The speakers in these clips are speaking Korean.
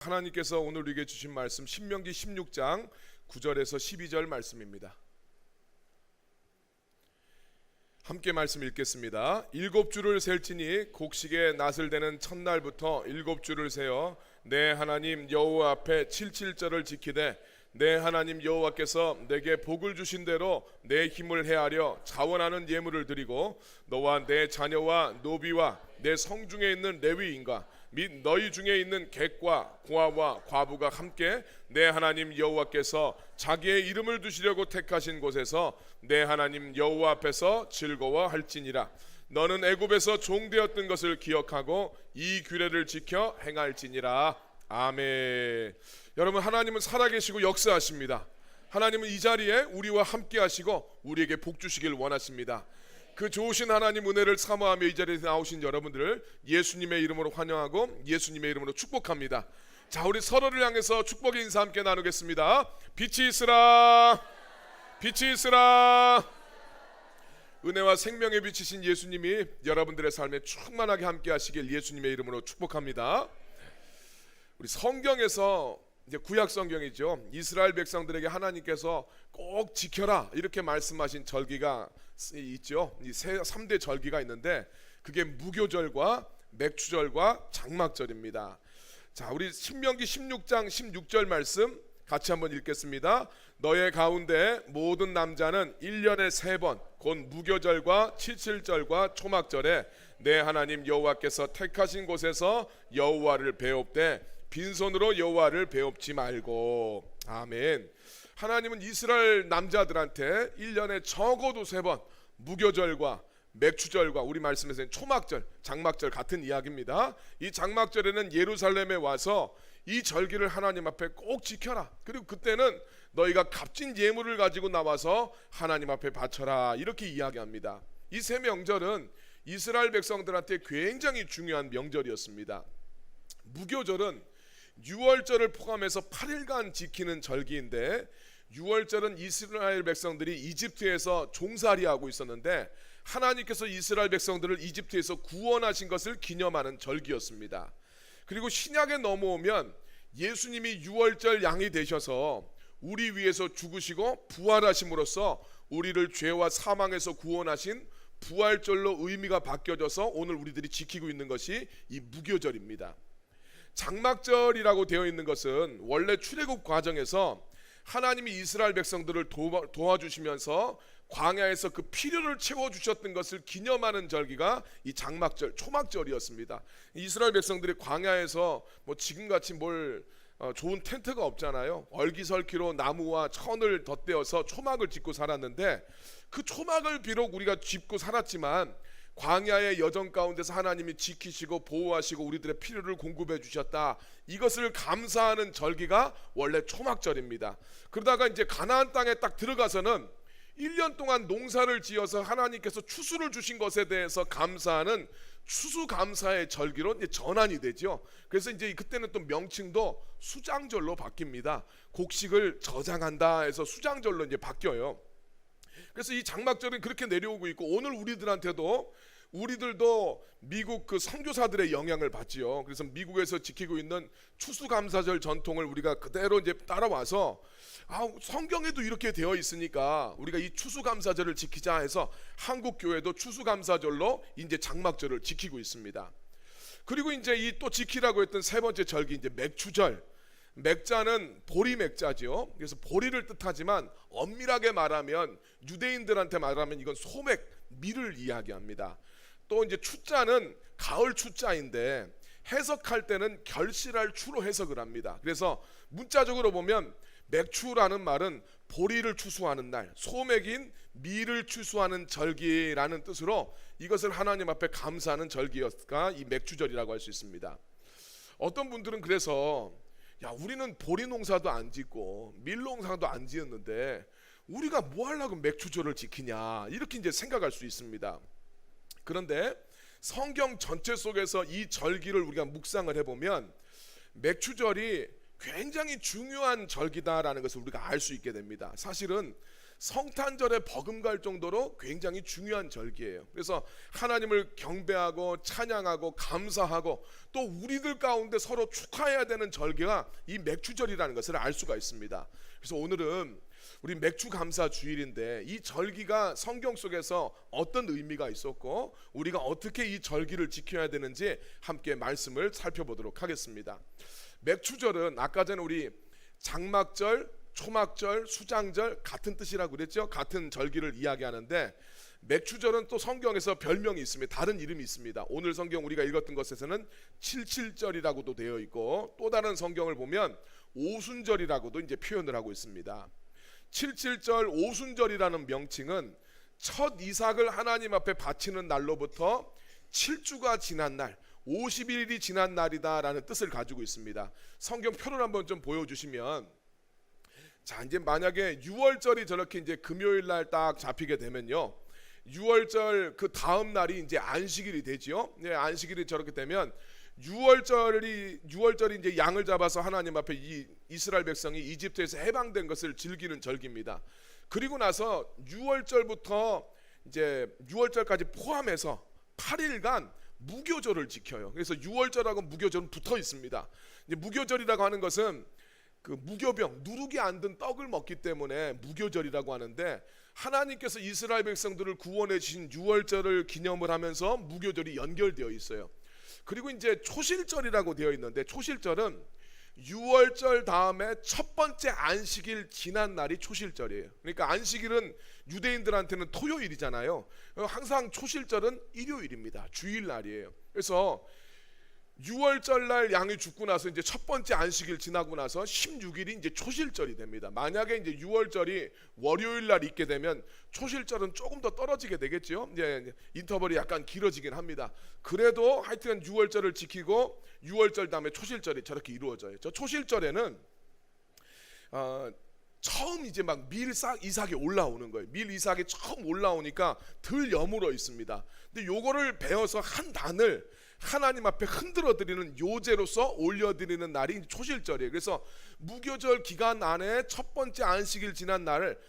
하나님께서 오늘 우리에게 주신 말씀 신명기 16장 9절에서 12절 말씀입니다. 함께 말씀 읽겠습니다. 7주를 셀지니 곡식의 낫을 대는 첫날부터 7주를 세어 내 하나님 여호와 앞에 77절을 지키되 내 하나님 여호와께서 내게 복을 주신 대로 내 힘을 헤아려 자원하는 예물을 드리고 너와 내 자녀와 노비와 내 성중에 있는 레위인과 및 너희 중에 있는 객과 고아와 과부가 함께 내 하나님 여호와께서 자기의 이름을 두시려고 택하신 곳에서 내 하나님 여호와 앞에서 즐거워할지니라. 너는 애굽에서 종되었던 것을 기억하고 이 규례를 지켜 행할지니라. 아멘. 여러분, 하나님은 살아계시고 역사하십니다. 하나님은 이 자리에 우리와 함께 하시고 우리에게 복 주시길 원하십니다. 그 좋으신 하나님 은혜를 사모하며 이 자리에 나오신 여러분들을 예수님의 이름으로 환영하고 예수님의 이름으로 축복합니다. 자, 우리 서로를 향해서 축복의 인사 함께 나누겠습니다. 빛이 있으라, 빛이 있으라. 은혜와 생명의 빛이신 예수님이 여러분들의 삶에 충만하게 함께 하시길 예수님의 이름으로 축복합니다. 우리 성경에서 이제 구약 성경이죠. 이스라엘 백성들에게 하나님께서 꼭 지켜라 이렇게 말씀하신 절기가 있죠. 이 3대 절기가 있는데 그게 무교절과 맥추절과 장막절입니다. 자, 우리 신명기 16장 16절 말씀 같이 한번 읽겠습니다. 너의 가운데 모든 남자는 1년에 3번 곧 무교절과 칠칠절과 초막절에 내 하나님 여호와께서 택하신 곳에서 여호와를 배웁되 빈손으로 여호와를 배웁지 말고. 아멘. 하나님은 이스라엘 남자들한테 1년에 적어도 3번 무교절과 맥추절과 우리 말씀에서는 초막절, 장막절 같은 이야기입니다. 이 장막절에는 예루살렘에 와서 이 절기를 하나님 앞에 꼭 지켜라. 그리고 그때는 너희가 값진 예물을 가지고 나와서 하나님 앞에 바쳐라 이렇게 이야기합니다. 이 세 명절은 이스라엘 백성들한테 굉장히 중요한 명절이었습니다. 무교절은 6월절을 포함해서 8일간 지키는 절기인데 6월절은 이스라엘 백성들이 이집트에서 종살이하고 있었는데 하나님께서 이스라엘 백성들을 이집트에서 구원하신 것을 기념하는 절기였습니다. 그리고 신약에 넘어오면 예수님이 6월절 양이 되셔서 우리 위해서 죽으시고 부활하심으로써 우리를 죄와 사망에서 구원하신 부활절로 의미가 바뀌어져서 오늘 우리들이 지키고 있는 것이 이 무교절입니다. 장막절이라고 되어 있는 것은 원래 출애굽 과정에서 하나님이 이스라엘 백성들을 도와주시면서 광야에서 그 필요를 채워주셨던 것을 기념하는 절기가 이 장막절, 초막절이었습니다. 이스라엘 백성들이 광야에서 뭐 지금같이 좋은 텐트가 없잖아요. 얼기설키로 나무와 천을 덧대어서 초막을 짓고 살았는데 그 초막을 비록 우리가 짓고 살았지만 광야의 여정 가운데서 하나님이 지키시고 보호하시고 우리들의 필요를 공급해 주셨다. 이것을 감사하는 절기가 원래 초막절입니다. 그러다가 이제 가나안 땅에 딱 들어가서는 1년 동안 농사를 지어서 하나님께서 추수를 주신 것에 대해서 감사하는 추수감사의 절기로 이제 전환이 되죠. 그래서 이제 그때는 또 명칭도 수장절로 바뀝니다. 곡식을 저장한다 해서 수장절로 이제 바뀌어요. 그래서 이 장막절은 그렇게 내려오고 있고 오늘 우리들도 미국 그 선교사들의 영향을 받지요. 그래서 미국에서 지키고 있는 추수감사절 전통을 우리가 그대로 이제 따라와서 성경에도 이렇게 되어 있으니까 우리가 이 추수감사절을 지키자 해서 한국 교회도 추수감사절로 이제 장막절을 지키고 있습니다. 그리고 이제 이 또 지키라고 했던 세 번째 절기 이제 맥추절. 맥자는 보리 맥자죠. 그래서 보리를 뜻하지만 엄밀하게 말하면 유대인들한테 말하면 이건 소맥, 밀을 이야기합니다. 또 이제 추자는 가을 추자인데 해석할 때는 결실할 추로 해석을 합니다. 그래서 문자적으로 보면 맥추라는 말은 보리를 추수하는 날, 소맥인 밀을 추수하는 절기라는 뜻으로 이것을 하나님 앞에 감사하는 절기가 이 맥추절이라고 할 수 있습니다. 어떤 분들은 그래서 우리는 보리 농사도 안 짓고 밀 농사도 안 지었는데 우리가 뭐 하려고 맥추절을 지키냐 이렇게 이제 생각할 수 있습니다. 그런데 성경 전체 속에서 이 절기를 우리가 묵상을 해보면 맥추절이 굉장히 중요한 절기다라는 것을 우리가 알 수 있게 됩니다. 사실은 성탄절에 버금갈 정도로 굉장히 중요한 절기예요. 그래서 하나님을 경배하고 찬양하고 감사하고 또 우리들 가운데 서로 축하해야 되는 절기가 이 맥주절이라는 것을 알 수가 있습니다. 그래서 오늘은 우리 맥주 감사 주일인데 이 절기가 성경 속에서 어떤 의미가 있었고 우리가 어떻게 이 절기를 지켜야 되는지 함께 말씀을 살펴보도록 하겠습니다. 맥주절은 아까 전에 우리 장막절, 초막절, 수장절 같은 뜻이라고 그랬죠. 같은 절기를 이야기하는데 맥주절은 또 성경에서 별명이 있습니다. 다른 이름이 있습니다. 오늘 성경 우리가 읽었던 것에서는 칠칠절이라고도 되어 있고 또 다른 성경을 보면 오순절이라고도 이제 표현을 하고 있습니다. 칠칠절 오순절이라는 명칭은 첫 이삭을 하나님 앞에 바치는 날로부터 7주가 지난 날 50일이 지난 날이다라는 뜻을 가지고 있습니다. 성경 표를 한번 좀 보여주시면, 자 이제 만약에 6월절이 저렇게 이제 금요일 날 딱 잡히게 되면요, 6월절 그 다음 날이 이제 안식일이 되지요. 네, 안식일이 저렇게 되면 6월절이 이제 양을 잡아서 하나님 앞에 이 이스라엘 백성이 이집트에서 해방된 것을 즐기는 절기입니다. 그리고 나서 6월절부터 이제 6월절까지 포함해서 8일간 무교절을 지켜요. 그래서 6월절하고 무교절은 붙어 있습니다. 이제 무교절이라고 하는 것은 그 무교병, 누룩이 안 든 떡을 먹기 때문에 무교절이라고 하는데, 하나님께서 이스라엘 백성들을 구원해 주신 6월절을 기념을 하면서 무교절이 연결되어 있어요. 그리고 이제 초실절이라고 되어 있는데, 초실절은 6월절 다음에 첫 번째 안식일 지난 날이 초실절이에요. 그러니까 안식일은 유대인들한테는 토요일이잖아요. 항상 초실절은 일요일입니다. 주일날이에요. 그래서 6월절 날 양이 죽고 나서 이제 첫 번째 안식일 지나고 나서 16일이 이제 초실절이 됩니다. 만약에 이제 6월절이 월요일 날 있게 되면 초실절은 조금 더 떨어지게 되겠죠. 이제 인터벌이 약간 길어지긴 합니다. 그래도 하여튼 6월절을 지키고 6월절 다음에 초실절이 저렇게 이루어져요. 저 초실절에는 처음 이제 막 밀 이삭이 올라오는 거예요. 밀 이삭이 처음 올라오니까 들 여물어 있습니다. 근데 요거를 베어서 한 단을 하나님 앞에 흔들어 드리는 요제로서 올려 드리는 날이 초실절이에요. 그래서 무교절 기간 안에 첫 번째 안식일 지난 날을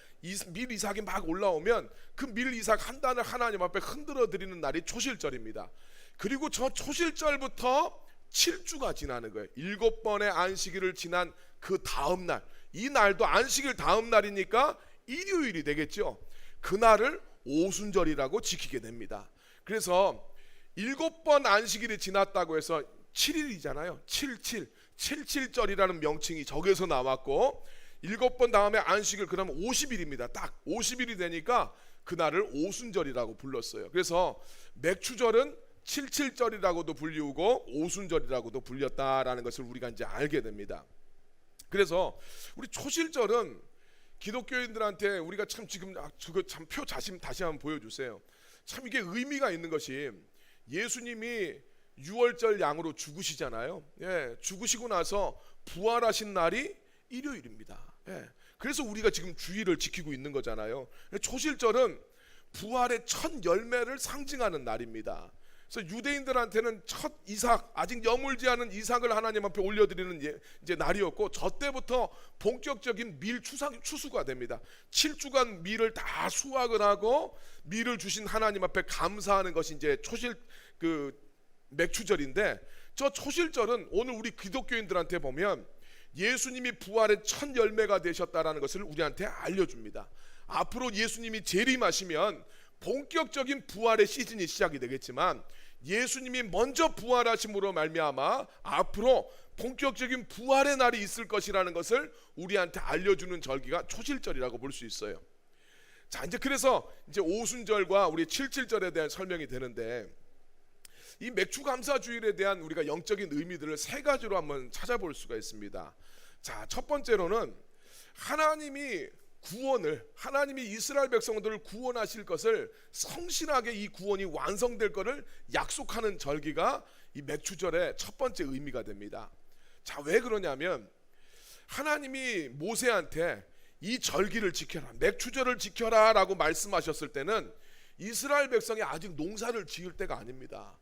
밀 이삭이 막 올라오면 그 밀 이삭 한 단을 하나님 앞에 흔들어 드리는 날이 초실절입니다. 그리고 저 초실절부터 7주가 지나는 거예요. 7번의 안식일을 지난 그 다음 날, 이 날도 안식일 다음 날이니까 일요일이 되겠죠. 그날을 오순절이라고 지키게 됩니다. 그래서 7번 안식일이 지났다고 해서 7일이잖아요. 77절이라는 명칭이 저기서 나왔고, 7번 다음에 안식일 그러면 50일입니다. 딱 50일이 되니까 그날을 오순절이라고 불렀어요. 그래서 맥주절은 77절이라고도 불리우고 오순절이라고도 불렸다라는 것을 우리가 이제 알게 됩니다. 그래서 우리 초실절은 기독교인들한테 우리가 참 지금 그거 참 표 다시 한번 보여주세요. 참 이게 의미가 있는 것이, 예수님이 6월절 양으로 죽으시잖아요. 예, 죽으시고 나서 부활하신 날이 일요일입니다. 예, 그래서 우리가 지금 주일을 지키고 있는 거잖아요. 초실절은 부활의 첫 열매를 상징하는 날입니다. 그래서 유대인들한테는 첫 이삭, 아직 여물지 않은 이삭을 하나님 앞에 올려드리는 이제 날이었고, 저 때부터 본격적인 밀 추수가 됩니다. 7주간 밀을 다 수확을 하고 밀을 주신 하나님 앞에 감사하는 것이 이제 초실 그 맥주절인데, 저 초실절은 오늘 우리 기독교인들한테 보면 예수님이 부활의 첫 열매가 되셨다라는 것을 우리한테 알려줍니다. 앞으로 예수님이 재림하시면 본격적인 부활의 시즌이 시작이 되겠지만, 예수님이 먼저 부활하심으로 말미암아 앞으로 본격적인 부활의 날이 있을 것이라는 것을 우리한테 알려주는 절기가 초실절이라고 볼 수 있어요. 자, 이제 그래서 이제 오순절과 우리 칠칠절에 대한 설명이 되는데, 이 맥주감사주일에 대한 우리가 영적인 의미들을 세 가지로 한번 찾아볼 수가 있습니다. 자, 첫 번째로는 하나님이 이스라엘 백성들을 구원하실 것을 성실하게 이 구원이 완성될 것을 약속하는 절기가 이 맥주절의 첫 번째 의미가 됩니다. 자, 왜 그러냐면 하나님이 모세한테 이 절기를 지켜라, 맥주절을 지켜라 라고 말씀하셨을 때는 이스라엘 백성이 아직 농사를 지을 때가 아닙니다.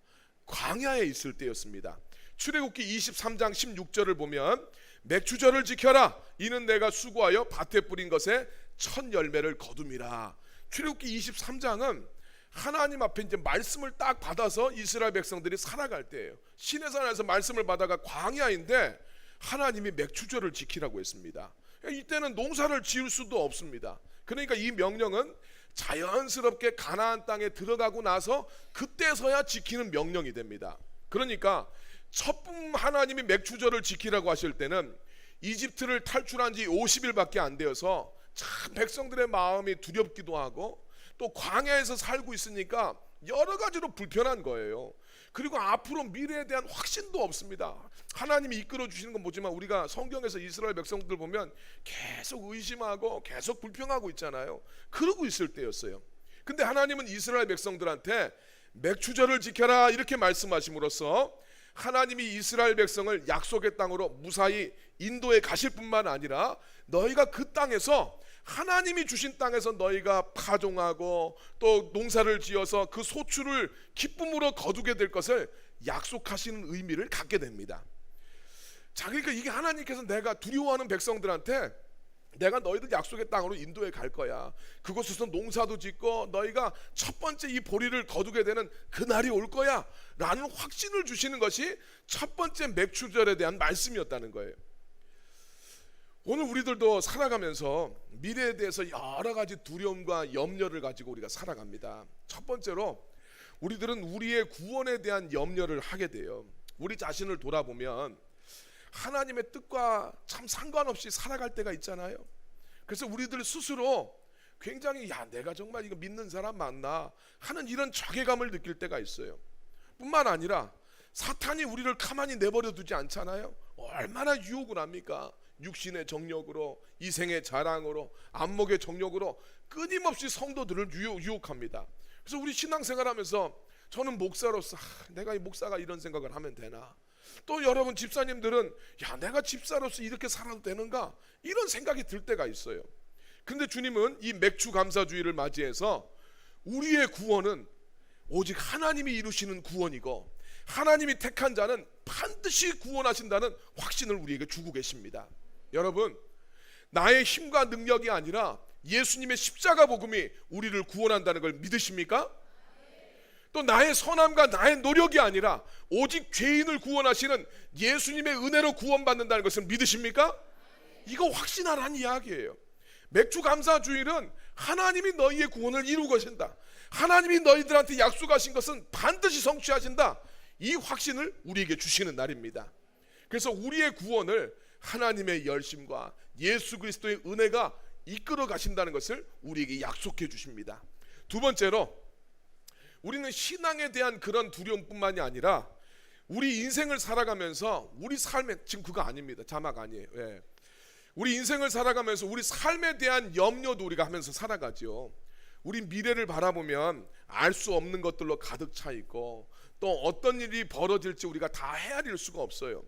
광야에 있을 때였습니다. 출애굽기 23장 16절을 보면 맥주절을 지켜라, 이는 내가 수고하여 밭에 뿌린 것에 첫 열매를 거둠이라. 출애굽기 23장은 하나님 앞에 이제 말씀을 딱 받아서 이스라엘 백성들이 살아갈 때예요. 시내산에서 말씀을 받아가 광야인데 하나님이 맥추절을 지키라고 했습니다. 이때는 농사를 지을 수도 없습니다. 그러니까 이 명령은 자연스럽게 가나안 땅에 들어가고 나서 그때서야 지키는 명령이 됩니다. 그러니까 첫분 하나님이 맥추절을 지키라고 하실 때는 이집트를 탈출한 지 50일밖에 안 되어서 참 백성들의 마음이 두렵기도 하고 또 광야에서 살고 있으니까 여러 가지로 불편한 거예요. 그리고 앞으로 미래에 대한 확신도 없습니다. 하나님이 이끌어 주시는 건 뭐지만 우리가 성경에서 이스라엘 백성들 보면 계속 의심하고 계속 불평하고 있잖아요. 그러고 있을 때였어요. 근데 하나님은 이스라엘 백성들한테 맥추절을 지켜라 이렇게 말씀하심으로써 하나님이 이스라엘 백성을 약속의 땅으로 무사히 인도에 가실 뿐만 아니라 너희가 그 땅에서 하나님이 주신 땅에서 너희가 파종하고 또 농사를 지어서 그 소출을 기쁨으로 거두게 될 것을 약속하시는 의미를 갖게 됩니다. 자, 그러니까 이게 하나님께서 내가 두려워하는 백성들한테 내가 너희들 약속의 땅으로 인도에 갈 거야. 그곳에서 농사도 짓고 너희가 첫 번째 이 보리를 거두게 되는 그날이 올 거야 라는 확신을 주시는 것이 첫 번째 맥추절에 대한 말씀이었다는 거예요. 오늘 우리들도 살아가면서 미래에 대해서 여러 가지 두려움과 염려를 가지고 우리가 살아갑니다. 첫 번째로 우리들은 우리의 구원에 대한 염려를 하게 돼요. 우리 자신을 돌아보면 하나님의 뜻과 참 상관없이 살아갈 때가 있잖아요. 그래서 우리들 스스로 굉장히 내가 정말 이거 믿는 사람 맞나 하는 이런 자괴감을 느낄 때가 있어요. 뿐만 아니라 사탄이 우리를 가만히 내버려 두지 않잖아요. 얼마나 유혹을 합니까? 육신의 정욕으로, 이생의 자랑으로, 안목의 정욕으로 끊임없이 성도들을 유혹합니다. 그래서 우리 신앙생활하면서 저는 목사로서 내가 이 목사가 이런 생각을 하면 되나? 또 여러분 집사님들은 내가 집사로서 이렇게 살아도 되는가? 이런 생각이 들 때가 있어요. 그런데 주님은 이 맥추 감사주의를 맞이해서 우리의 구원은 오직 하나님이 이루시는 구원이고 하나님이 택한 자는 반드시 구원하신다는 확신을 우리에게 주고 계십니다. 여러분, 나의 힘과 능력이 아니라 예수님의 십자가 복음이 우리를 구원한다는 걸 믿으십니까? 또 나의 선함과 나의 노력이 아니라 오직 죄인을 구원하시는 예수님의 은혜로 구원받는다는 것을 믿으십니까? 이거 확신하라는 이야기예요. 맥주 감사주일은 하나님이 너희의 구원을 이루고 계신다. 하나님이 너희들한테 약속하신 것은 반드시 성취하신다. 이 확신을 우리에게 주시는 날입니다. 그래서 우리의 구원을 하나님의 열심과 예수 그리스도의 은혜가 이끌어 가신다는 것을 우리에게 약속해 주십니다. 두 번째로 우리는 신앙에 대한 그런 두려움뿐만이 아니라 우리 인생을 살아가면서 우리 삶에 지금 그거 아닙니다. 자막 아니에요. 우리 인생을 살아가면서 우리 삶에 대한 염려도 우리가 하면서 살아가죠. 우리 미래를 바라보면 알 수 없는 것들로 가득 차 있고 또 어떤 일이 벌어질지 우리가 다 헤아릴 수가 없어요.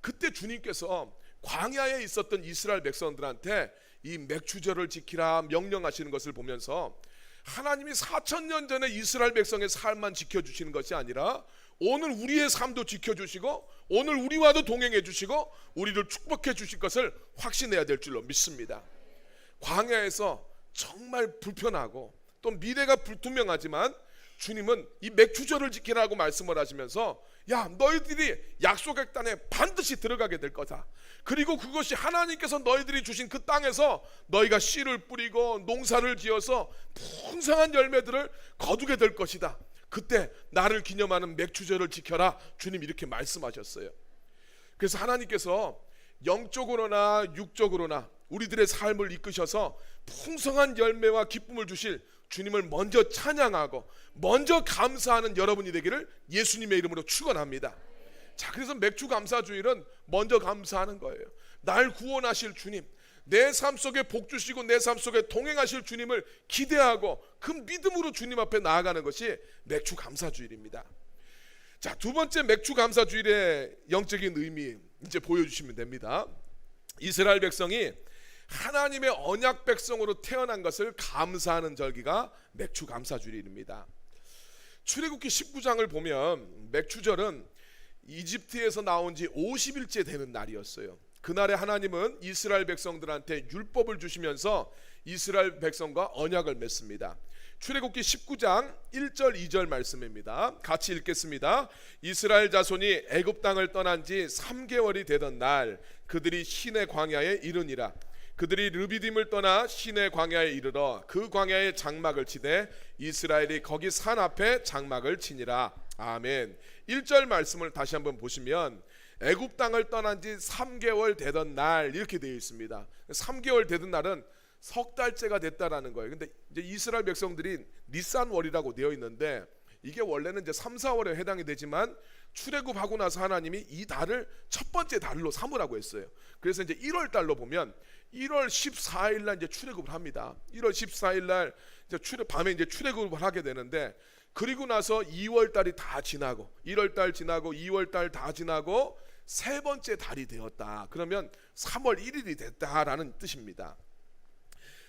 그때 주님께서 광야에 있었던 이스라엘 백성들한테 이 맥추절을 지키라 명령하시는 것을 보면서 하나님이 4,000년 전에 이스라엘 백성의 삶만 지켜주시는 것이 아니라 오늘 우리의 삶도 지켜주시고 오늘 우리와도 동행해 주시고 우리를 축복해 주실 것을 확신해야 될 줄로 믿습니다. 광야에서 정말 불편하고 또 미래가 불투명하지만 주님은 이 맥추절을 지키라고 말씀을 하시면서 너희들이 약속의 땅에 반드시 들어가게 될 거다. 그리고 그것이 하나님께서 너희들이 주신 그 땅에서 너희가 씨를 뿌리고 농사를 지어서 풍성한 열매들을 거두게 될 것이다. 그때 나를 기념하는 맥추절을 지켜라. 주님 이렇게 말씀하셨어요. 그래서 하나님께서 영적으로나 육적으로나 우리들의 삶을 이끄셔서 풍성한 열매와 기쁨을 주실 주님을 먼저 찬양하고 먼저 감사하는 여러분이 되기를 예수님의 이름으로 축원합니다. 자, 그래서 맥주 감사주일은 먼저 감사하는 거예요. 날 구원하실 주님, 내 삶 속에 복 주시고 내 삶 속에 동행하실 주님을 기대하고 그 믿음으로 주님 앞에 나아가는 것이 맥주 감사주일입니다. 자, 두 번째 맥주 감사주일의 영적인 의미 이제 보여주시면 됩니다. 이스라엘 백성이 하나님의 언약 백성으로 태어난 것을 감사하는 절기가 맥추 감사주일입니다. 출애굽기 19장을 보면 맥추절은 이집트에서 나온 지 50일째 되는 날이었어요. 그날에 하나님은 이스라엘 백성들한테 율법을 주시면서 이스라엘 백성과 언약을 맺습니다. 출애굽기 19장 1절 2절 말씀입니다. 같이 읽겠습니다. 이스라엘 자손이 애굽 땅을 떠난 지 3개월이 되던 날 그들이 시내 광야에 이르니라. 그들이 르비딤을 떠나 시내 광야에 이르러 그 광야에 장막을 치되 이스라엘이 거기 산 앞에 장막을 치니라. 아멘. 1절 말씀을 다시 한번 보시면 애굽 땅을 떠난 지 3개월 되던 날 이렇게 되어 있습니다. 3개월 되던 날은 석 달째가 됐다라는 거예요. 근데 이제 이스라엘 백성들이 니산월이라고 되어 있는데 이게 원래는 이제 3, 4월에 해당이 되지만 출애굽하고 나서 하나님이 이 달을 첫 번째 달로 삼으라고 했어요. 그래서 이제 1월 달로 보면 1월 14일 날 이제 출애굽을 합니다. 1월 14일 날 이제 밤에 이제 출애굽을 하게 되는데 그리고 나서 2월 달이 다 지나고 1월 달 지나고 2월 달 다 지나고 세 번째 달이 되었다. 그러면 3월 1일이 됐다라는 뜻입니다.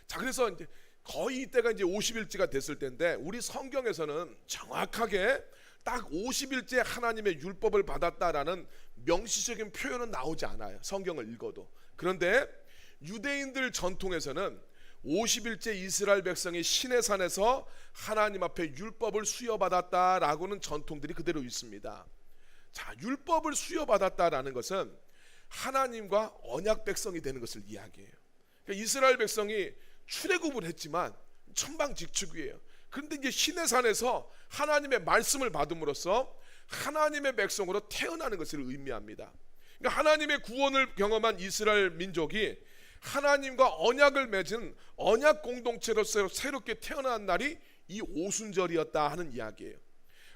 자, 그래서 이제 거의 이때가 이제 50일째가 됐을 때인데 우리 성경에서는 정확하게 딱 50일째 하나님의 율법을 받았다라는 명시적인 표현은 나오지 않아요. 성경을 읽어도. 그런데 유대인들 전통에서는 50일째 이스라엘 백성이 시내산에서 하나님 앞에 율법을 수여받았다라고는 전통들이 그대로 있습니다. 자, 율법을 수여받았다라는 것은 하나님과 언약 백성이 되는 것을 이야기해요. 그러니까 이스라엘 백성이 출애굽을 했지만 천방직축이에요. 그런데 이제 시내산에서 하나님의 말씀을 받음으로써 하나님의 백성으로 태어나는 것을 의미합니다. 그러니까 하나님의 구원을 경험한 이스라엘 민족이 하나님과 언약을 맺은 언약 공동체로서 새롭게 태어난 날이 이 오순절이었다 하는 이야기예요.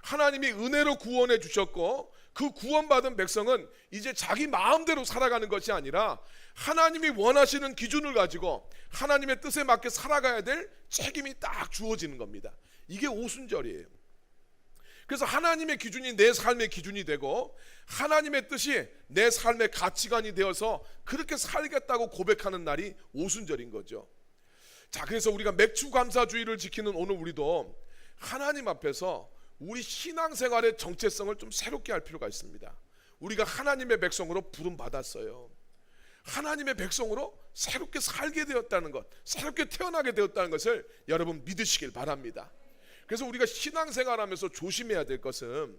하나님이 은혜로 구원해 주셨고 그 구원받은 백성은 이제 자기 마음대로 살아가는 것이 아니라 하나님이 원하시는 기준을 가지고 하나님의 뜻에 맞게 살아가야 될 책임이 딱 주어지는 겁니다. 이게 오순절이에요. 그래서 하나님의 기준이 내 삶의 기준이 되고 하나님의 뜻이 내 삶의 가치관이 되어서 그렇게 살겠다고 고백하는 날이 오순절인 거죠. 자, 그래서 우리가 맥추감사주의를 지키는 오늘 우리도 하나님 앞에서 우리 신앙생활의 정체성을 좀 새롭게 할 필요가 있습니다. 우리가 하나님의 백성으로 부름받았어요. 하나님의 백성으로 새롭게 살게 되었다는 것, 새롭게 태어나게 되었다는 것을 여러분 믿으시길 바랍니다. 그래서 우리가 신앙생활하면서 조심해야 될 것은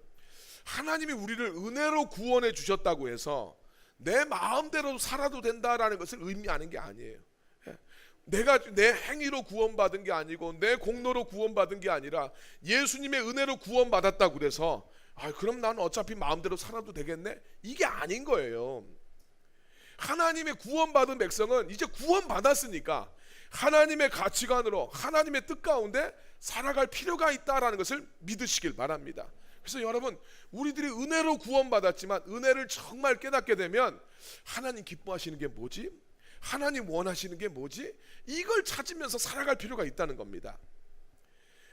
하나님이 우리를 은혜로 구원해 주셨다고 해서 내 마음대로 살아도 된다라는 것을 의미하는 게 아니에요. 내가 내 행위로 구원받은 게 아니고 내 공로로 구원받은 게 아니라 예수님의 은혜로 구원받았다고 그래서 그럼 나는 어차피 마음대로 살아도 되겠네? 이게 아닌 거예요. 하나님의 구원받은 백성은 이제 구원받았으니까 하나님의 가치관으로 하나님의 뜻 가운데 살아갈 필요가 있다라는 것을 믿으시길 바랍니다. 그래서 여러분, 우리들이 은혜로 구원받았지만 은혜를 정말 깨닫게 되면 하나님 기뻐하시는 게 뭐지? 하나님 원하시는 게 뭐지? 이걸 찾으면서 살아갈 필요가 있다는 겁니다.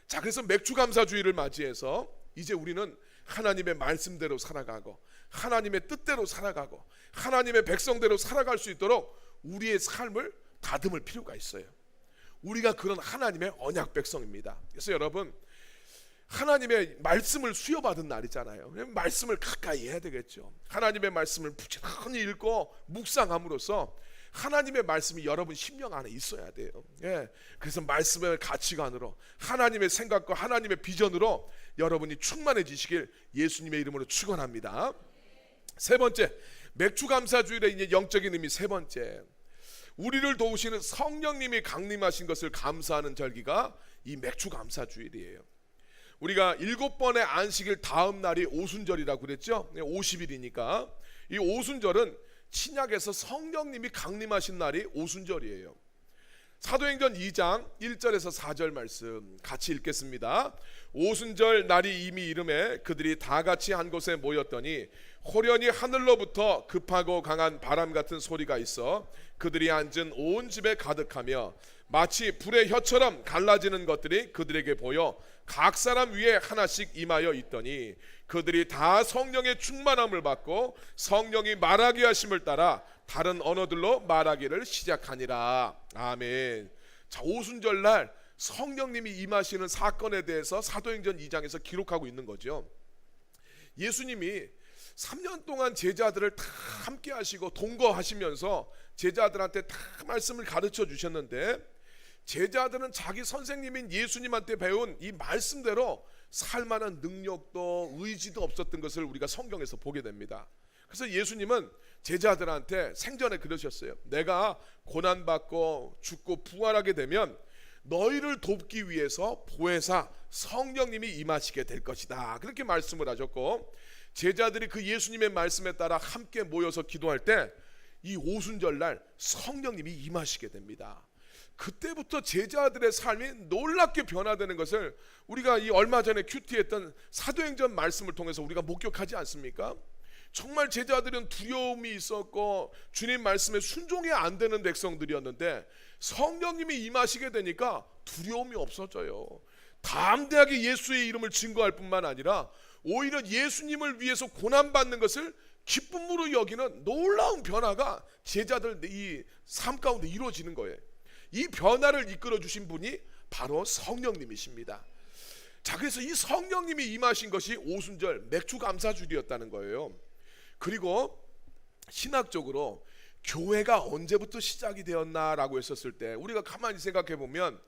자, 그래서 맥추감사주의를 맞이해서 이제 우리는 하나님의 말씀대로 살아가고 하나님의 뜻대로 살아가고 하나님의 백성대로 살아갈 수 있도록 우리의 삶을 다듬을 필요가 있어요. 우리가 그런 하나님의 언약 백성입니다. 그래서 여러분, 하나님의 말씀을 수여받은 날이잖아요. 말씀을 가까이 해야 되겠죠. 하나님의 말씀을 부지런히 읽고 묵상함으로써 하나님의 말씀이 여러분 심령 안에 있어야 돼요. 그래서 말씀의 가치관으로 하나님의 생각과 하나님의 비전으로 여러분이 충만해지시길 예수님의 이름으로 축원합니다. 세 번째, 맥추감사주일의 이제 영적인 의미 세 번째, 우리를 도우시는 성령님이 강림하신 것을 감사하는 절기가 이 맥추감사주일이에요. 우리가 7번의 안식일 다음 날이 오순절이라고 그랬죠. 50일이니까 이 오순절은 신약에서 성령님이 강림하신 날이 오순절이에요. 사도행전 2장 1절에서 4절 말씀 같이 읽겠습니다. 오순절 날이 이미 이름에 그들이 다 같이 한 곳에 모였더니 호련히 하늘로부터 급하고 강한 바람 같은 소리가 있어 그들이 앉은 온 집에 가득하며 마치 불의 혀처럼 갈라지는 것들이 그들에게 보여 각 사람 위에 하나씩 임하여 있더니 그들이 다 성령의 충만함을 받고 성령이 말하게 하심을 따라 다른 언어들로 말하기를 시작하니라. 아멘. 자, 오순절날 성령님이 임하시는 사건에 대해서 사도행전 2장에서 기록하고 있는 거죠. 예수님이 3년 동안 제자들을 다 함께 하시고 동거하시면서 제자들한테 다 말씀을 가르쳐 주셨는데, 제자들은 자기 선생님인 예수님한테 배운 이 말씀대로 살만한 능력도 의지도 없었던 것을 우리가 성경에서 보게 됩니다. 그래서 예수님은 제자들한테 생전에 그러셨어요. 내가 고난받고 죽고 부활하게 되면 너희를 돕기 위해서 보혜사 성령님이 임하시게 될 것이다, 그렇게 말씀을 하셨고, 제자들이 그 예수님의 말씀에 따라 함께 모여서 기도할 때 이 오순절날 성령님이 임하시게 됩니다. 그때부터 제자들의 삶이 놀랍게 변화되는 것을 우리가 이 얼마 전에 큐티했던 사도행전 말씀을 통해서 우리가 목격하지 않습니까? 정말 제자들은 두려움이 있었고 주님 말씀에 순종이 안 되는 백성들이었는데, 성령님이 임하시게 되니까 두려움이 없어져요. 담대하게 예수의 이름을 증거할 뿐만 아니라 오히려 예수님을 위해서 고난받는 것을 기쁨으로 여기는 놀라운 변화가 제자들 이 삶 가운데 이루어지는 거예요. 이 변화를 이끌어 주신 분이 바로 성령님이십니다. 자, 그래서 이 성령님이 임하신 것이 오순절 맥주 감사주일이었다는 거예요. 그리고 신학적으로 교회가 언제부터 시작이 되었나라고 했었을 때 우리가 가만히 생각해 보면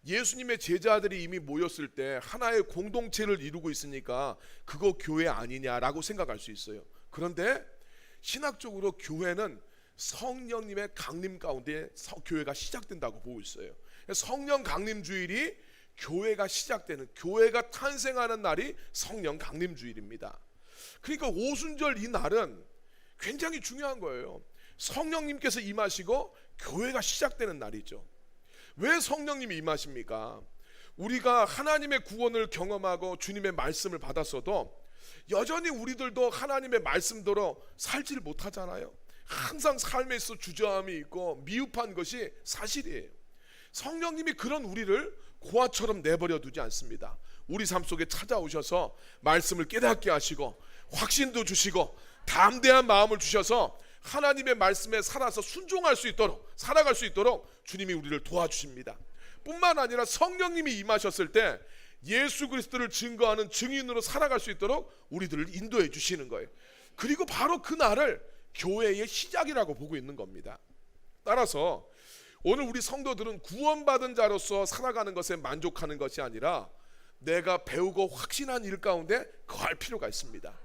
예수님의 제자들이 이미 모였을 때 하나의 공동체를 이루고 있으니까 그거 교회 아니냐라고 생각할 수 있어요. 그런데 신학적으로 교회는 성령님의 강림 가운데 교회가 시작된다고 보고 있어요. 성령 강림 주일이 교회가 시작되는, 교회가 탄생하는 날이 성령 강림 주일입니다. 그러니까 오순절 이 날은 굉장히 중요한 거예요. 성령님께서 임하시고 교회가 시작되는 날이죠. 왜 성령님이 임하십니까? 우리가 하나님의 구원을 경험하고 주님의 말씀을 받았어도 여전히 우리들도 하나님의 말씀대로 살지를 못하잖아요. 항상 삶에 있어 주저함이 있고 미흡한 것이 사실이에요. 성령님이 그런 우리를 고아처럼 내버려 두지 않습니다. 우리 삶 속에 찾아오셔서 말씀을 깨닫게 하시고 확신도 주시고 담대한 마음을 주셔서 하나님의 말씀에 살아서 순종할 수 있도록, 살아갈 수 있도록 주님이 우리를 도와주십니다. 뿐만 아니라 성령님이 임하셨을 때 예수 그리스도를 증거하는 증인으로 살아갈 수 있도록 우리들을 인도해 주시는 거예요. 그리고 바로 그 날을 교회의 시작이라고 보고 있는 겁니다. 따라서 오늘 우리 성도들은 구원받은 자로서 살아가는 것에 만족하는 것이 아니라 내가 배우고 확신한 일 가운데 거할 필요가 있습니다.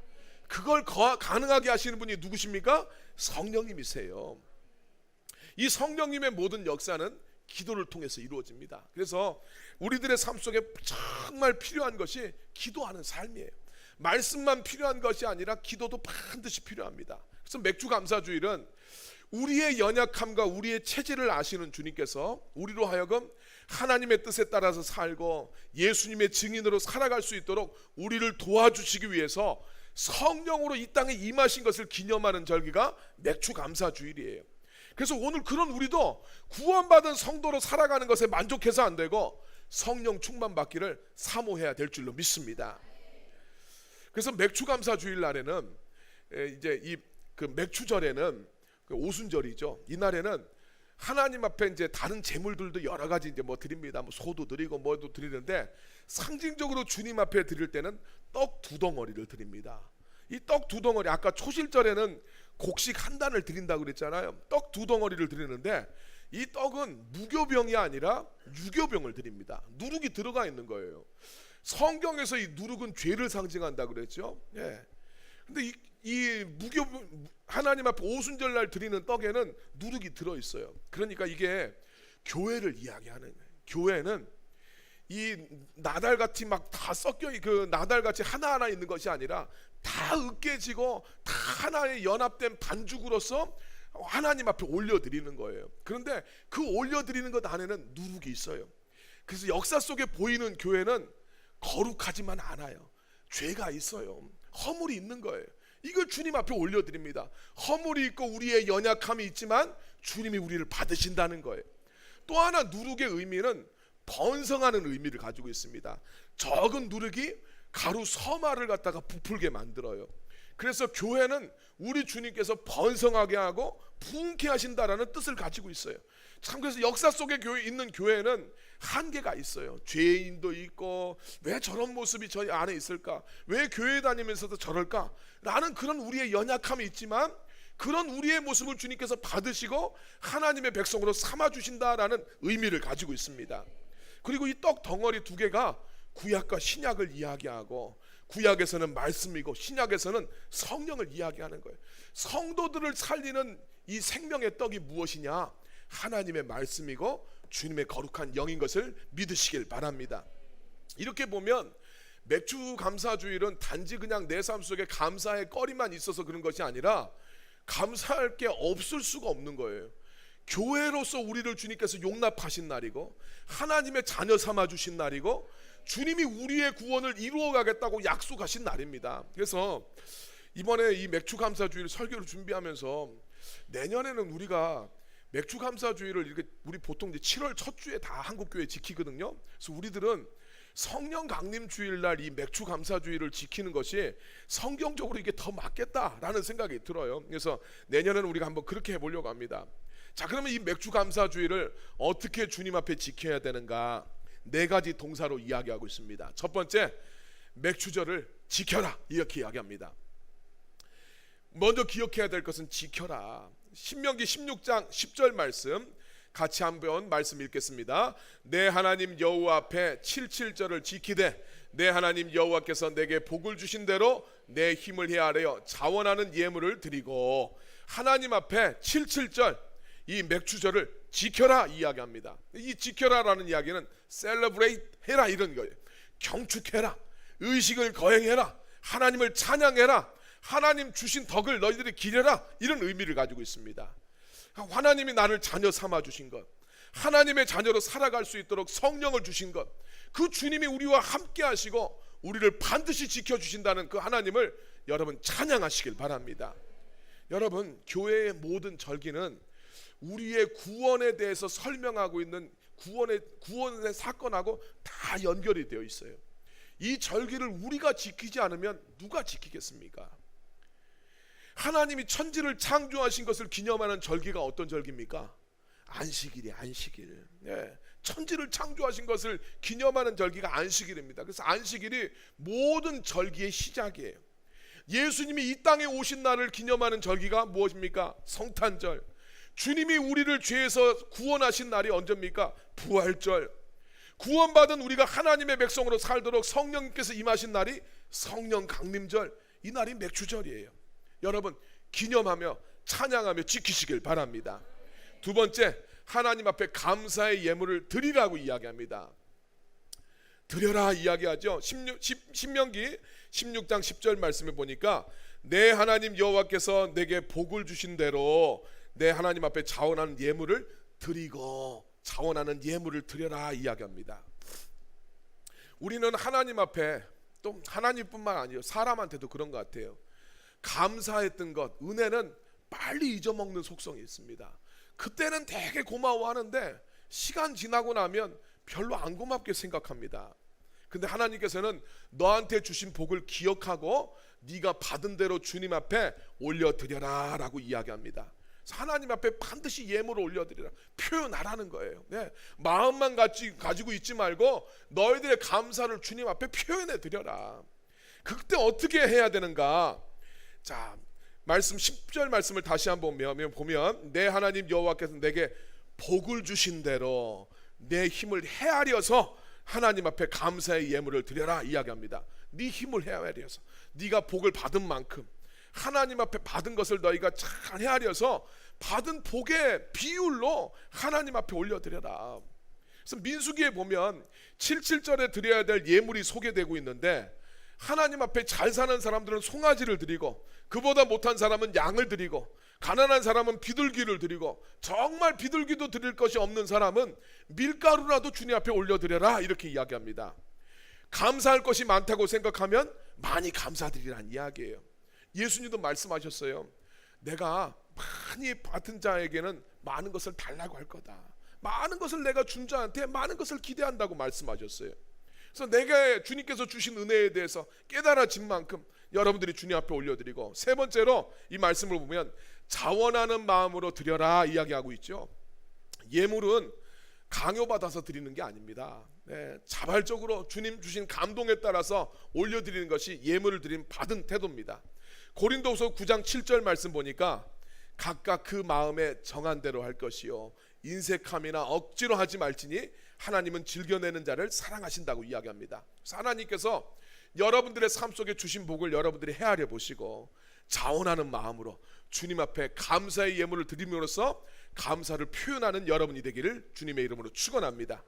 그걸 가능하게 하시는 분이 누구십니까? 성령님이세요. 이 성령님의 모든 역사는 기도를 통해서 이루어집니다. 그래서 우리들의 삶 속에 정말 필요한 것이 기도하는 삶이에요. 말씀만 필요한 것이 아니라 기도도 반드시 필요합니다. 그래서 맥주 감사주일은 우리의 연약함과 우리의 체질을 아시는 주님께서 우리로 하여금 하나님의 뜻에 따라서 살고 예수님의 증인으로 살아갈 수 있도록 우리를 도와주시기 위해서 성령으로 이 땅에 임하신 것을 기념하는 절기가 맥주 감사주일이에요. 그래서 오늘 그런 우리도 구원받은 성도로 살아가는 것에 만족해서 안 되고 성령 충만 받기를 사모해야 될 줄로 믿습니다. 그래서 맥주 감사주일 날에는 이제 이 그 맥주절에는 그 오순절이죠. 이 날에는 하나님 앞에 이제 다른 제물들도 여러 가지 이제 뭐 드립니다. 뭐 소도 드리고 뭐도 드리는데 상징적으로 주님 앞에 드릴 때는 떡 2덩어리를 드립니다. 이 떡 2덩어리, 아까 초실절에는 곡식 한 단을 드린다고 그랬잖아요. 떡 2덩어리를 드리는데 이 떡은 무교병이 아니라 유교병을 드립니다. 누룩이 들어가 있는 거예요. 성경에서 이 누룩은 죄를 상징한다고 그랬죠. 예. 근데 이 무교 하나님 앞에 오순절 날 드리는 떡에는 누룩이 들어 있어요. 그러니까 이게 교회를 이야기하는 거예요. 교회는 이 나달같이 막 다 섞여, 그 나달같이 하나하나 있는 것이 아니라 다 으깨지고 다 하나의 연합된 반죽으로서 하나님 앞에 올려드리는 거예요. 그런데 그 올려드리는 것 안에는 누룩이 있어요. 그래서 역사 속에 보이는 교회는 거룩하지만 않아요. 죄가 있어요. 허물이 있는 거예요. 이걸 주님 앞에 올려드립니다. 허물이 있고 우리의 연약함이 있지만 주님이 우리를 받으신다는 거예요. 또 하나 누룩의 의미는 번성하는 의미를 가지고 있습니다. 적은 누룩이 가루 서말을 갖다가 부풀게 만들어요. 그래서 교회는 우리 주님께서 번성하게 하고 부흥케 하신다라는 뜻을 가지고 있어요. 참 그래서 역사 속에 있는 교회는 한계가 있어요. 죄인도 있고 왜 저런 모습이 저 안에 있을까? 왜 교회 다니면서도 저럴까? 라는 그런 우리의 연약함이 있지만 그런 우리의 모습을 주님께서 받으시고 하나님의 백성으로 삼아주신다라는 의미를 가지고 있습니다. 그리고 이 떡 덩어리 두 개가 구약과 신약을 이야기하고 구약에서는 말씀이고 신약에서는 성령을 이야기하는 거예요. 성도들을 살리는 이 생명의 떡이 무엇이냐? 하나님의 말씀이고 주님의 거룩한 영인 것을 믿으시길 바랍니다. 이렇게 보면 맥주 감사주일은 단지 그냥 내 삶 속에 감사의 거리만 있어서 그런 것이 아니라 감사할 게 없을 수가 없는 거예요. 교회로서 우리를 주님께서 용납하신 날이고 하나님의 자녀 삼아 주신 날이고 주님이 우리의 구원을 이루어 가겠다고 약속하신 날입니다. 그래서 이번에 이 맥주 감사주일 설교를 준비하면서 내년에는 우리가 맥주 감사주일을 이렇게 우리 보통 이제 7월 첫 주에 다 한국 교회 지키거든요. 그래서 우리들은 성령 강림 주일날 이 맥주 감사주일을 지키는 것이 성경적으로 이게 더 맞겠다라는 생각이 들어요. 그래서 내년에는 우리가 한번 그렇게 해보려고 합니다. 자, 그러면 이 맥주 감사주일을 어떻게 주님 앞에 지켜야 되는가? 4가지 동사로 이야기하고 있습니다. 첫 번째, 맥주절을 지켜라 이렇게 이야기합니다. 먼저 기억해야 될 것은 지켜라. 신명기 16장 10절 말씀 같이 한번 말씀 읽겠습니다. 내 하나님 여호와 앞에 77절을 지키되 내 하나님 여호와께서 내게 복을 주신 대로 내 힘을 헤아려 자원하는 예물을 드리고 하나님 앞에 77절 이 맥주절을 지켜라 이야기합니다. 이 지켜라라는 이야기는 celebrate 해라 이런 거예요. 경축해라, 의식을 거행해라, 하나님을 찬양해라, 하나님 주신 덕을 너희들이 기려라 이런 의미를 가지고 있습니다. 하나님이 나를 자녀 삼아 주신 것, 하나님의 자녀로 살아갈 수 있도록 성령을 주신 것, 그 주님이 우리와 함께 하시고 우리를 반드시 지켜주신다는 그 하나님을 여러분 찬양하시길 바랍니다. 여러분, 교회의 모든 절기는 우리의 구원에 대해서 설명하고 있는 구원의 사건하고 다 연결이 되어 있어요. 이 절기를 우리가 지키지 않으면 누가 지키겠습니까? 하나님이 천지를 창조하신 것을 기념하는 절기가 어떤 절기입니까? 안식일이 안식일. 네. 천지를 창조하신 것을 기념하는 절기가 안식일입니다. 그래서 안식일이 모든 절기의 시작이에요. 예수님이 이 땅에 오신 날을 기념하는 절기가 무엇입니까? 성탄절. 주님이 우리를 죄에서 구원하신 날이 언제입니까? 부활절. 구원받은 우리가 하나님의 백성으로 살도록 성령님께서 임하신 날이 성령 강림절. 이 날이 맥주절이에요. 여러분, 기념하며 찬양하며 지키시길 바랍니다. 두 번째, 하나님 앞에 감사의 예물을 드리라고 이야기합니다. 드려라 이야기하죠. 신명기 16장 10절 말씀을 보니까 내 하나님 여호와께서 내게 복을 주신 대로 내 하나님 앞에 자원하는 예물을 드리고 자원하는 예물을 드려라 이야기합니다. 우리는 하나님 앞에 또 하나님뿐만 아니에요. 사람한테도 그런 것 같아요. 감사했던 것, 은혜는 빨리 잊어먹는 속성이 있습니다. 그때는 되게 고마워하는데 시간 지나고 나면 별로 안 고맙게 생각합니다. 근데 하나님께서는 너한테 주신 복을 기억하고 네가 받은 대로 주님 앞에 올려드려라 라고 이야기합니다. 하나님 앞에 반드시 예물을 올려드리라, 표현하라는 거예요. 네. 마음만 가지고 있지 말고 너희들의 감사를 주님 앞에 표현해 드려라. 그때 어떻게 해야 되는가? 자, 말씀 10절 말씀을 다시 한번 보면 내 하나님 여호와께서 내게 복을 주신 대로 내 힘을 헤아려서 하나님 앞에 감사의 예물을 드려라 이야기합니다. 네 힘을 헤아려서 네가 복을 받은 만큼 하나님 앞에 받은 것을 너희가 잘 헤아려서 받은 복의 비율로 하나님 앞에 올려드려라. 그래서 민수기에 보면 77절에 드려야 될 예물이 소개되고 있는데 하나님 앞에 잘 사는 사람들은 송아지를 드리고 그보다 못한 사람은 양을 드리고 가난한 사람은 비둘기를 드리고 정말 비둘기도 드릴 것이 없는 사람은 밀가루라도 주님 앞에 올려드려라 이렇게 이야기합니다. 감사할 것이 많다고 생각하면 많이 감사드리라는 이야기예요. 예수님도 말씀하셨어요. 내가 많이 받은 자에게는 많은 것을 달라고 할 거다. 많은 것을 내가 준 자한테 많은 것을 기대한다고 말씀하셨어요. 그래서 내가 주님께서 주신 은혜에 대해서 깨달아진 만큼 여러분들이 주님 앞에 올려드리고, 세 번째로 이 말씀을 보면 자원하는 마음으로 드려라 이야기하고 있죠. 예물은 강요받아서 드리는 게 아닙니다. 자발적으로 주님 주신 감동에 따라서 올려드리는 것이 예물을 드린 받은 태도입니다. 고린도후서 9장 7절 말씀 보니까 각각 그 마음에 정한 대로 할 것이요 인색함이나 억지로 하지 말지니 하나님은 즐겨내는 자를 사랑하신다고 이야기합니다. 하나님께서 여러분들의 삶 속에 주신 복을 여러분들이 헤아려 보시고 자원하는 마음으로 주님 앞에 감사의 예물을 드림으로써 감사를 표현하는 여러분이 되기를 주님의 이름으로 축원합니다.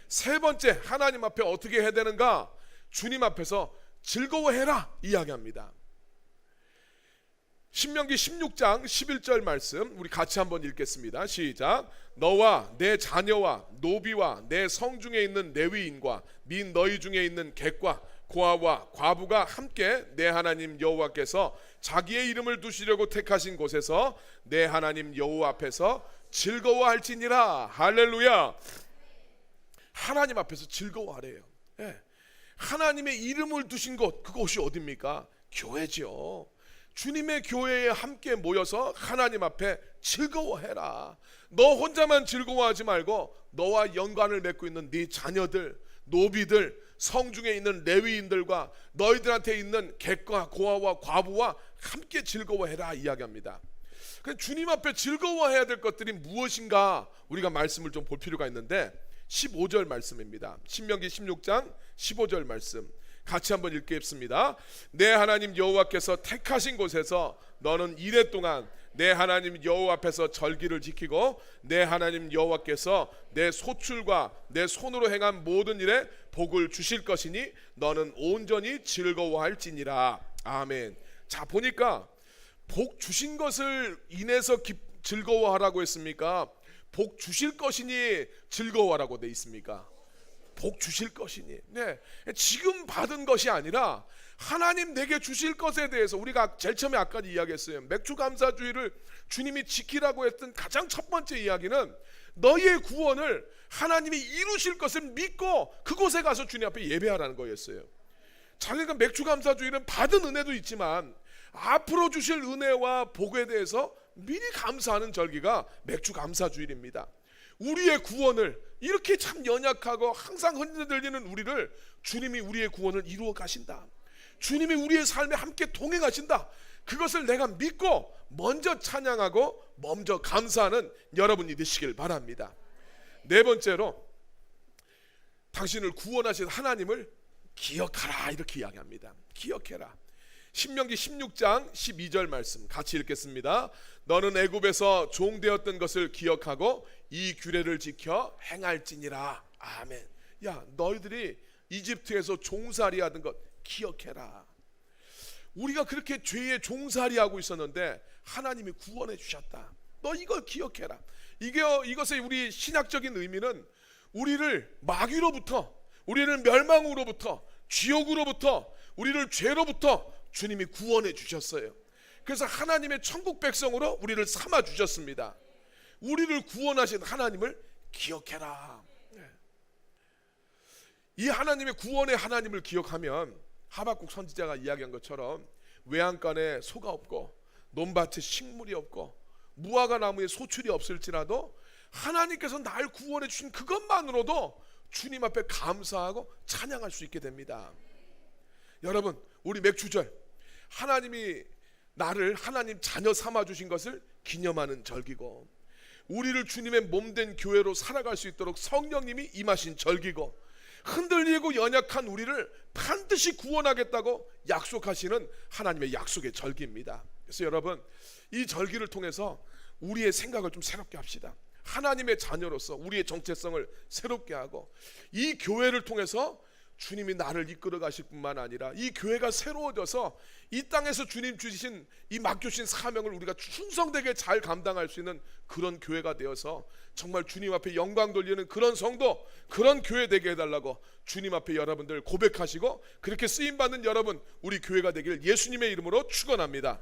세 번째, 하나님 앞에 어떻게 해야 되는가? 주님 앞에서 즐거워해라 이야기합니다. 신명기 16장 11절 말씀 우리 같이 한번 읽겠습니다. 시작. 너와 내 자녀와 노비와 내 성중에 있는 레위인과 민 너희 중에 있는 객과 고아와 과부가 함께 내 하나님 여호와께서 자기의 이름을 두시려고 택하신 곳에서 내 하나님 여호와 앞에서 즐거워할지니라. 할렐루야. 하나님 앞에서 즐거워하래요. 하나님의 이름을 두신 곳, 그곳이 어디입니까? 교회죠. 주님의 교회에 함께 모여서 하나님 앞에 즐거워해라. 너 혼자만 즐거워하지 말고 너와 연관을 맺고 있는 네 자녀들, 노비들, 성중에 있는 레위인들과 너희들한테 있는 객과 고아와 과부와 함께 즐거워해라 이야기합니다. 주님 앞에 즐거워해야 될 것들이 무엇인가 우리가 말씀을 좀 볼 필요가 있는데 15절 말씀입니다. 신명기 16장 15절 말씀 같이 한번 읽겠습니다. 내 하나님 여호와께서 택하신 곳에서 너는 이레 동안 내 하나님 여호와 앞에서 절기를 지키고 내 하나님 여호와께서 내 소출과 내 손으로 행한 모든 일에 복을 주실 것이니 너는 온전히 즐거워할지니라. 아멘. 자, 보니까 복 주신 것을 인해서 즐거워하라고 했습니까? 복 주실 것이니 즐거워하라고 돼 있습니까? 복 주실 것이니. 지금 받은 것이 아니라 하나님 내게 주실 것에 대해서 우리가 제일 처음에 아까 이야기했어요. 맥주감사주의를 주님이 지키라고 했던 가장 첫 번째 이야기는 너희의 구원을 하나님이 이루실 것을 믿고 그곳에 가서 주님 앞에 예배하라는 거였어요. 자기가 맥주감사주의는 받은 은혜도 있지만 앞으로 주실 은혜와 복에 대해서 미리 감사하는 절기가 맥주감사주일입니다. 우리의 구원을 이렇게 참 연약하고 항상 흔들리는 우리를 주님이 우리의 구원을 이루어 가신다. 주님이 우리의 삶에 함께 동행하신다. 그것을 내가 믿고 먼저 찬양하고 먼저 감사하는 여러분이 되시길 바랍니다. 네 번째로 당신을 구원하신 하나님을 기억하라 이렇게 이야기합니다. 기억해라. 신명기 16장 12절 말씀 같이 읽겠습니다. 너는 애굽에서 종되었던 것을 기억하고 이 규례를 지켜 행할지니라. 아멘. 야, 너희들이 이집트에서 종살이 하던 것 기억해라. 우리가 그렇게 죄의 종살이하고 있었는데 하나님이 구원해 주셨다. 너 이걸 기억해라. 이것의 우리 신학적인 의미는 우리를 마귀로부터, 우리를 멸망으로부터, 지옥으로부터, 우리를 죄로부터 주님이 구원해 주셨어요. 그래서 하나님의 천국 백성으로 우리를 삼아 주셨습니다. 우리를 구원하신 하나님을 기억해라. 이 하나님의 구원의 하나님을 기억하면 하박국 선지자가 이야기한 것처럼 외양간에 소가 없고 논밭에 식물이 없고 무화과 나무에 소출이 없을지라도 하나님께서 날 구원해 주신 그것만으로도 주님 앞에 감사하고 찬양할 수 있게 됩니다. 여러분, 우리 맥주절 하나님이 나를 하나님 자녀 삼아 주신 것을 기념하는 절기고 우리를 주님의 몸된 교회로 살아갈 수 있도록 성령님이 임하신 절기고 흔들리고 연약한 우리를 반드시 구원하겠다고 약속하시는 하나님의 약속의 절기입니다. 그래서 여러분, 이 절기를 통해서 우리의 생각을 좀 새롭게 합시다. 하나님의 자녀로서 우리의 정체성을 새롭게 하고 이 교회를 통해서 주님이 나를 이끌어 가실 뿐만 아니라 이 교회가 새로워져서 이 땅에서 주님 주신 이 맡겨주신 사명을 우리가 충성되게 잘 감당할 수 있는 그런 교회가 되어서 정말 주님 앞에 영광 돌리는 그런 성도, 그런 교회 되게 해달라고 주님 앞에 여러분들 고백하시고 그렇게 쓰임받는 여러분, 우리 교회가 되길 예수님의 이름으로 축원합니다.